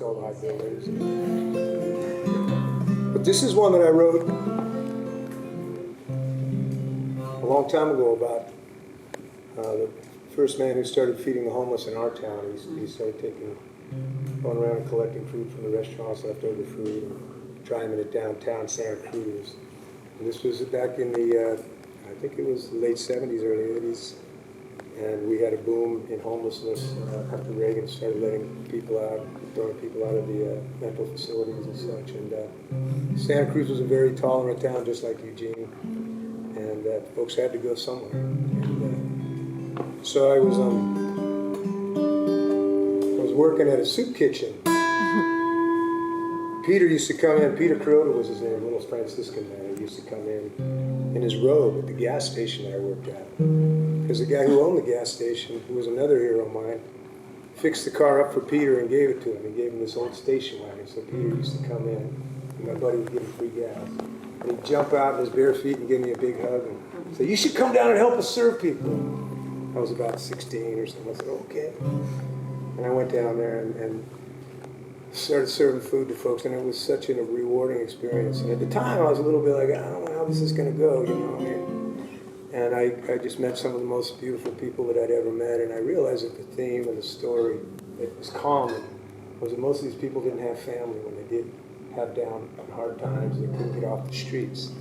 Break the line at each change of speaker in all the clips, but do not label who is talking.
all the high buildings. But this is one that I wrote a long time ago about the first man who started feeding the homeless in our town. He started going around and collecting food from the restaurants, leftover food, and driving it downtown Santa Cruz. And this was back in the, I think it was the late 70s, early 80s. And we had a boom in homelessness after Reagan started letting people out, throwing people out of the mental facilities and such. And Santa Cruz was a very tolerant town, just like Eugene. And folks had to go somewhere. And, so I was working at a soup kitchen. Peter used to come in. Peter Kuroda was his name, a little Franciscan man. He used to come in his robe at the gas station that I worked at. Because the guy who owned the gas station, who was another hero of mine, fixed the car up for Peter and gave it to him. He gave him this old station wagon. So Peter used to come in, and my buddy would give him free gas. And he'd jump out in his bare feet and give me a big hug and say, "You should come down and help us serve people." I was about 16 or something. I said, "Okay." And I went down there and started serving food to folks, and it was such a rewarding experience. And at the time, I was a little bit like, I don't know how this is going to go, you know. And I just met some of the most beautiful people that I'd ever met, and I realized that the theme and the story that was common was that most of these people didn't have family when they did have down and hard times. They couldn't get off the streets.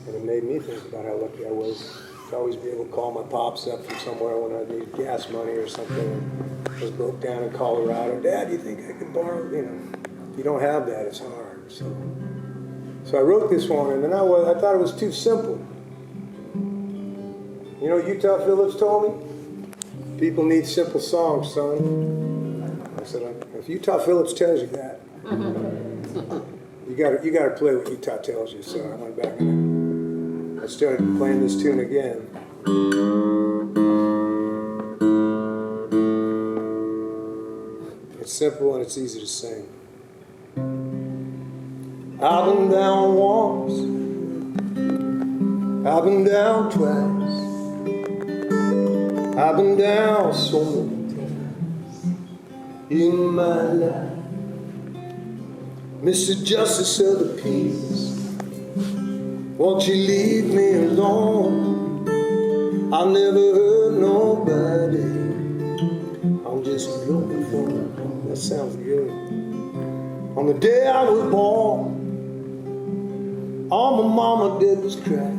And it made me think about how lucky I was to always be able to call my pops up from somewhere when I needed gas money or something. And I was broke down in Colorado. "Dad, do you think I could borrow?" You know, if you don't have that, it's hard. So I wrote this one, and then I thought it was too simple. You know what Utah Phillips told me? People need simple songs, son. I said, if Utah Phillips tells you that, you got to play what Utah tells you. So I went back and I started playing this tune again. It's simple and it's easy to sing. I've been down once, I've been down twice, I've been down so many times in my life. Mr. Justice of the Peace, won't you leave me alone? I've never hurt nobody, I'm just looking for a home. That sounds good. On the day I was born, all my mama did was cry.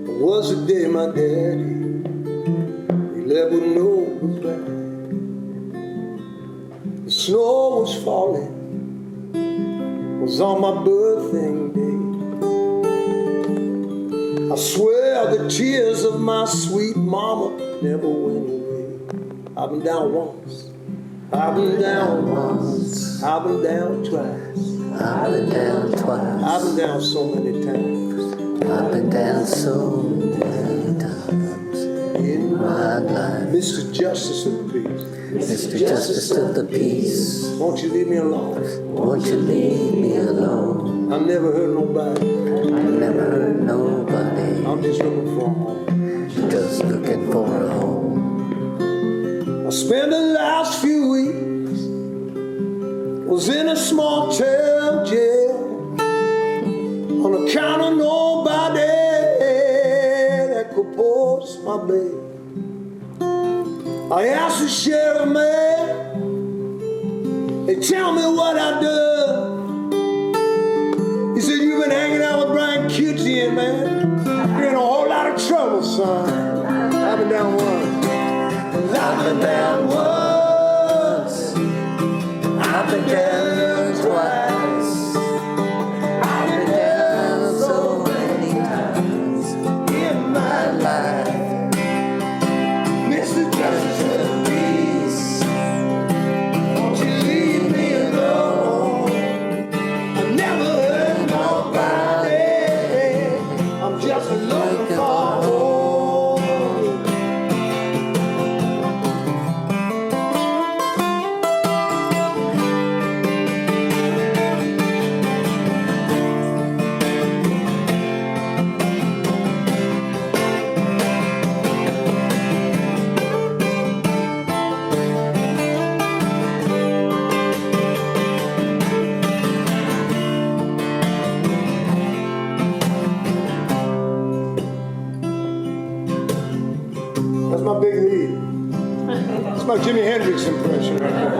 It was the day my daddy, he let me know goodbye. The snow was falling, it was on my birthday day. I swear the tears of my sweet mama never went away. I've been down once, I've been down once, I've been down twice,
I've been down twice,
I've been down so many times,
I've been down so many times in my life.
Mr. Justice of the Peace,
Mr. Justice of the Peace,
won't you leave me alone?
won't you leave me alone?
I've never hurt nobody,
I've never hurt nobody,
I'm just looking for a home.
just looking for a home.
I spent the last few weeks, was in a small town jail, on account of nobody that could post my bail. I asked the sheriff man, they tell me what I done. He said, "You've been hanging out with Brian Cutie, man. You're in a whole lot of trouble, son." I've been down once. I've been down once,
I've been down twice, I've been down so many times
in my life. Mr. Justice of the Peace, won't you leave me alone? I never hurt nobody, I'm just looking for home. my big lead. It's my Jimi Hendrix impression right there.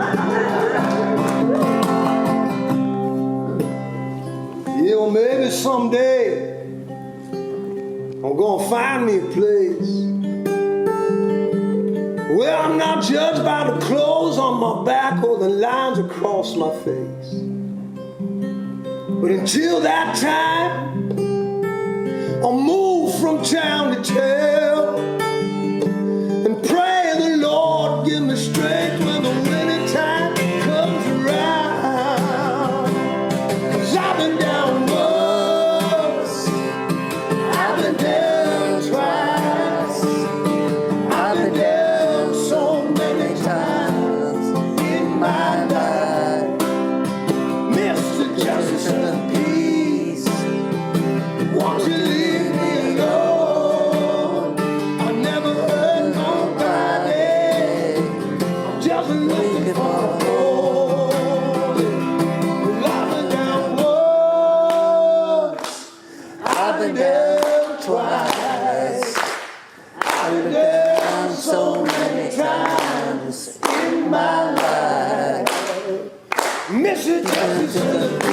Yeah, well, maybe someday I'm gonna find me a place where I'm not judged by the clothes on my back or the lines across my face. But until that time, I'll move from town to town and pray the Lord give me strength when the winter time comes around. 'Cause I've been down once, I've been down twice, I've been down so many times in my life. Mr. Justice and Peace, won't you leave me alone? I never hurt nobody, just looking for a home. Well, I've been down once, I've been down twice, I've been down so many times in my life. Mr. Justice and